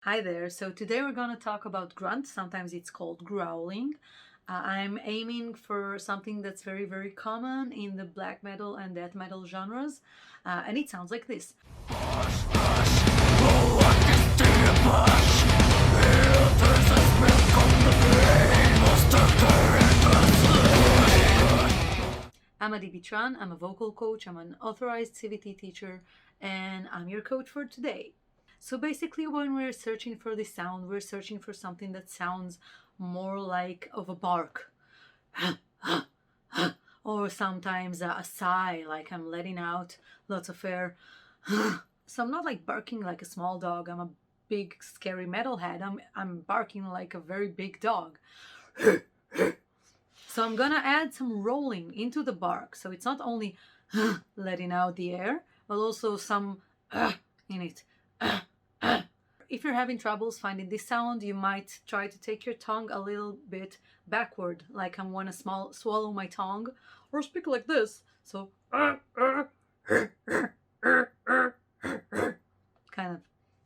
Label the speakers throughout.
Speaker 1: Hi there. So today we're going to talk about grunt. Sometimes it's called growling. I'm aiming for something that's very, very common in the black metal and death metal genres. And it sounds like this. I'm Adi Bitran. I'm a vocal coach. I'm an authorized CVT teacher. And I'm your coach for today. So basically, when we're searching for this sound, we're searching for something that sounds more like of a bark. Or sometimes a sigh, like I'm letting out lots of air. So I'm not like barking like a small dog. I'm a big, scary metalhead. I'm barking like a very big dog. So I'm gonna add some rolling into the bark. So it's not only letting out the air, but also some in it. If you're having troubles finding this sound, you might try to take your tongue a little bit backward, like I want to swallow my tongue, or speak like this. So, kind of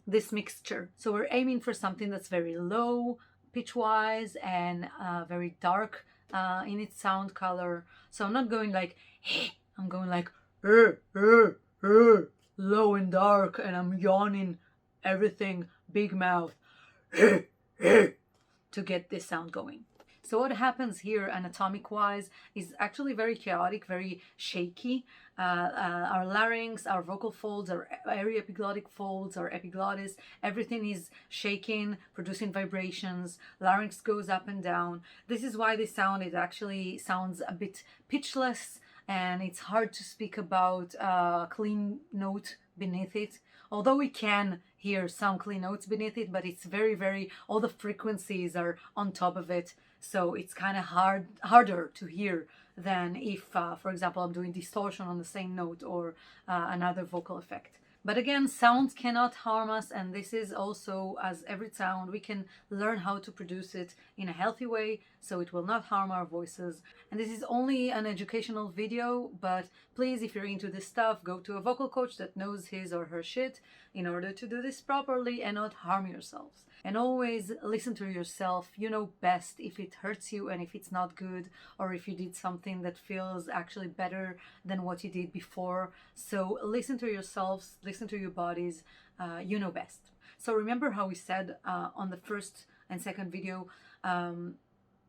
Speaker 1: this mixture. So we're aiming for something that's very low pitch-wise and very dark in its sound color. So I'm not going like, I'm going like, low and dark, and I'm yawning everything, big mouth, to get this sound going. So what happens here anatomic wise is actually very chaotic, very shaky. Our larynx, our vocal folds, our aryepiglottic folds, our epiglottis, everything is shaking, producing vibrations. Larynx goes up and down. This is why this sound actually sounds a bit pitchless, and it's hard to speak about a clean note beneath it. Although we can hear some clean notes beneath it, but it's very, all the frequencies are on top of it. So it's kind of harder to hear than if, for example, I'm doing distortion on the same note or another vocal effect. But again, sounds cannot harm us, and this is also, as every sound, we can learn how to produce it in a healthy way so it will not harm our voices. And this is only an educational video, but please, if you're into this stuff, go to a vocal coach that knows his or her shit in order to do this properly and not harm yourselves. And always listen to yourself. You know best if it hurts you and if it's not good, or if you did something that feels actually better than what you did before. So listen to yourselves, listen to your bodies. You know best. So remember how we said on the first and second video,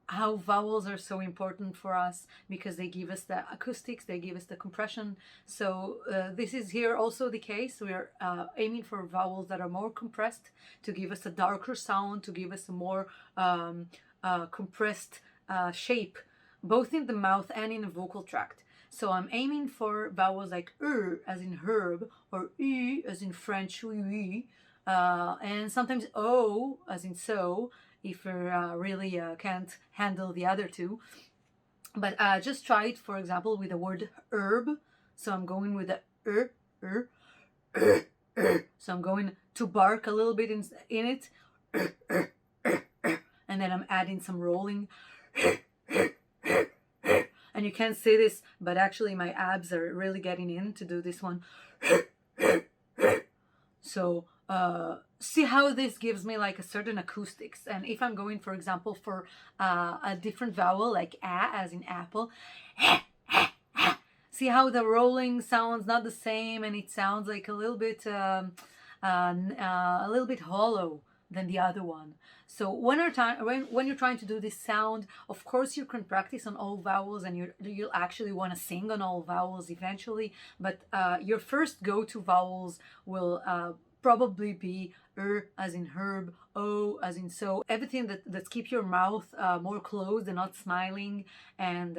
Speaker 1: how vowels are so important for us because they give us the acoustics, they give us the compression. So this is here also the case. We're aiming for vowels that are more compressed to give us a darker sound, to give us a more compressed shape, both in the mouth and in the vocal tract. So I'm aiming for vowels like as in herb, or as in French, oui, and sometimes o as in so, if you really can't handle the other two. But just try it, for example, with the word herb. So I'm going with the so I'm going to bark a little bit in it. And then I'm adding some rolling. And you can't see this, but actually my abs are really getting in to do this one. So see how this gives me like a certain acoustics. And if I'm going, for example, for a different vowel like a as in apple, see how the rolling sounds not the same, and it sounds like a little bit hollow than the other one. So when you're trying to do this sound, of course you can practice on all vowels, and you'll actually want to sing on all vowels eventually. But your first go-to vowels will probably be as in herb, o as in so, everything that keep your mouth more closed and not smiling, and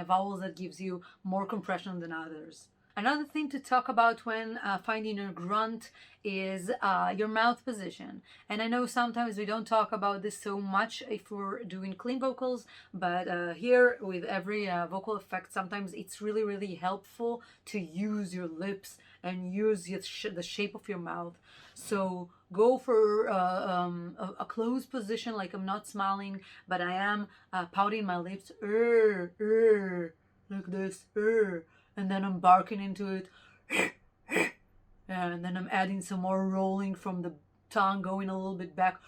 Speaker 1: vowels that gives you more compression than others. Another thing to talk about when finding your grunt is your mouth position. And I know sometimes we don't talk about this so much if we're doing clean vocals, but here with every vocal effect, sometimes it's really helpful to use your lips and use the shape of your mouth. So go for a closed position, like I'm not smiling, but I am pouting my lips, like this, and then I'm barking into it, and then I'm adding some more rolling from the tongue going a little bit back.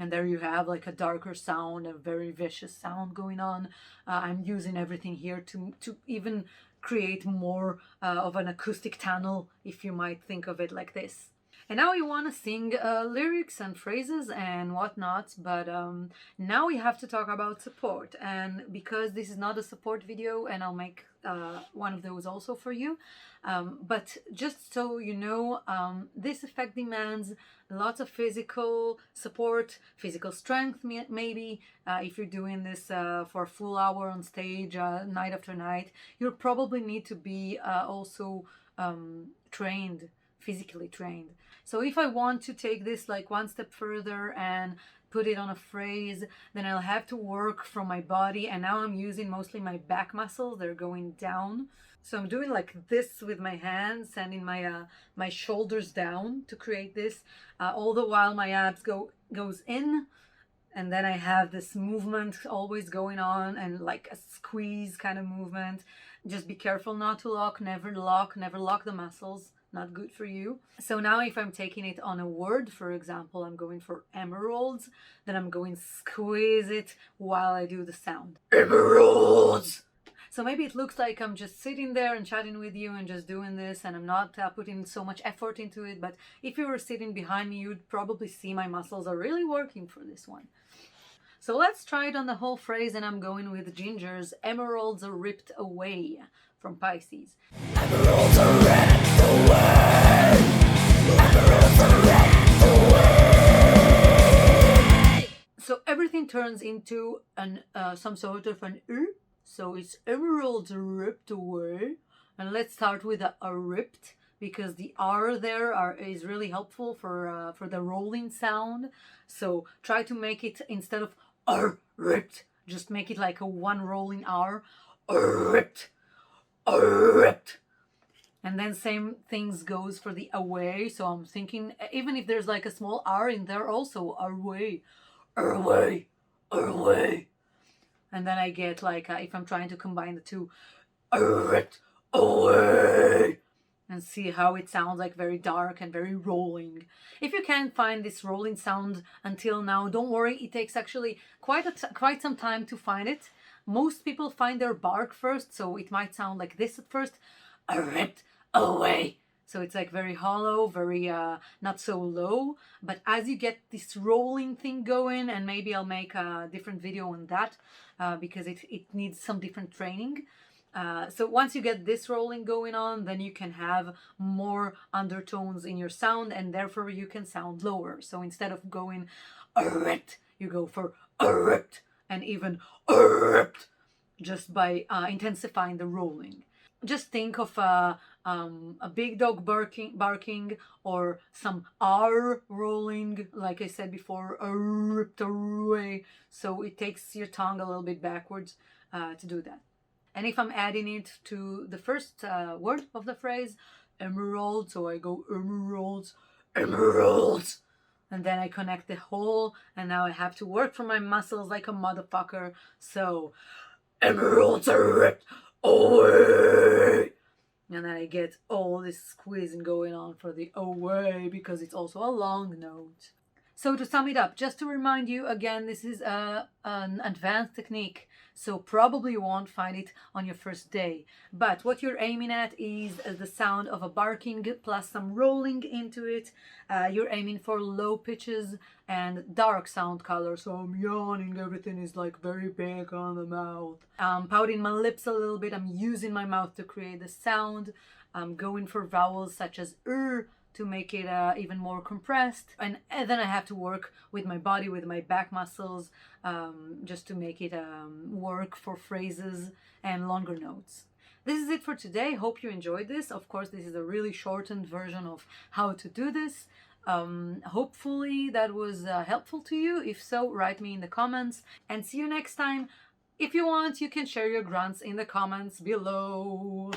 Speaker 1: And there you have like a darker sound, a very vicious sound going on. I'm using everything here to even create more of an acoustic tunnel, if you might think of it like this. And now we want to sing lyrics and phrases and whatnot, but now we have to talk about support. And because this is not a support video, and I'll make one of those also for you, but just so you know, this effect demands lots of physical support, physical strength maybe. If you're doing this for a full hour on stage, night after night, you'll probably need to be also trained, physically trained. So if I want to take this like one step further and put it on a phrase, then I'll have to work from my body, and now I'm using mostly my back muscles. They're going down. So I'm doing like this with my hands, sending my shoulders down to create this, all the while my abs goes in, and then I have this movement always going on, and like a squeeze kind of movement. Just be careful not to lock, never lock the muscles. Not good for you. So now if I'm taking it on a word, for example, I'm going for emeralds, then I'm going squeeze it while I do the sound. Emeralds! So maybe it looks like I'm just sitting there and chatting with you and just doing this, and I'm not putting so much effort into it, but if you were sitting behind me, you'd probably see my muscles are really working for this one. So let's try it on the whole phrase, and I'm going with Ginger's Emeralds Are Ripped Away from Pisces. Emeralds are ripped away. Emeralds are ripped away. So everything turns into an some sort of an So it's emeralds are ripped away. And let's start with a ripped, because the R there is really helpful for the rolling sound. So try to make it, instead of ripped, just make it like a one rolling R. Ripped. Ripped. And then same things goes for the away. So I'm thinking, even if there's like a small R in there also, away. And then I get like, if I'm trying to combine the two, ripped away. And see how it sounds like very dark and very rolling. If you can't find this rolling sound until now, don't worry. It takes actually quite some time to find it. Most people find their bark first, so it might sound like this at first. Ripped away. So it's like very hollow, very not so low. But as you get this rolling thing going, and maybe I'll make a different video on that because it needs some different training. So once you get this rolling going on, then you can have more undertones in your sound, and therefore you can sound lower. So instead of going ripped, you go for ripped, and even ripped, just by intensifying the rolling. Just think of a big dog barking, or some R rolling, like I said before, ripped away. So it takes your tongue a little bit backwards to do that. And if I'm adding it to the first word of the phrase, emerald, so I go emeralds, emeralds. And then I connect the whole, and now I have to work for my muscles like a motherfucker. So, emeralds are ripped away. And then I get all this squeezing going on for the away, because it's also a long note. So to sum it up, just to remind you again, this is an advanced technique, so probably you won't find it on your first day. But what you're aiming at is the sound of a barking plus some rolling into it. You're aiming for low pitches and dark sound color. So I'm yawning, everything is like very big on the mouth. I'm pouting my lips a little bit. I'm using my mouth to create the sound. I'm going for vowels such as to make it even more compressed, and then I have to work with my body, with my back muscles, just to make it work for phrases and longer notes. This is it for today. Hope you enjoyed this. Of course, this is a really shortened version of how to do this. Hopefully that was helpful to you. If so, write me in the comments, and see you next time. If you want, you can share your grunts in the comments below.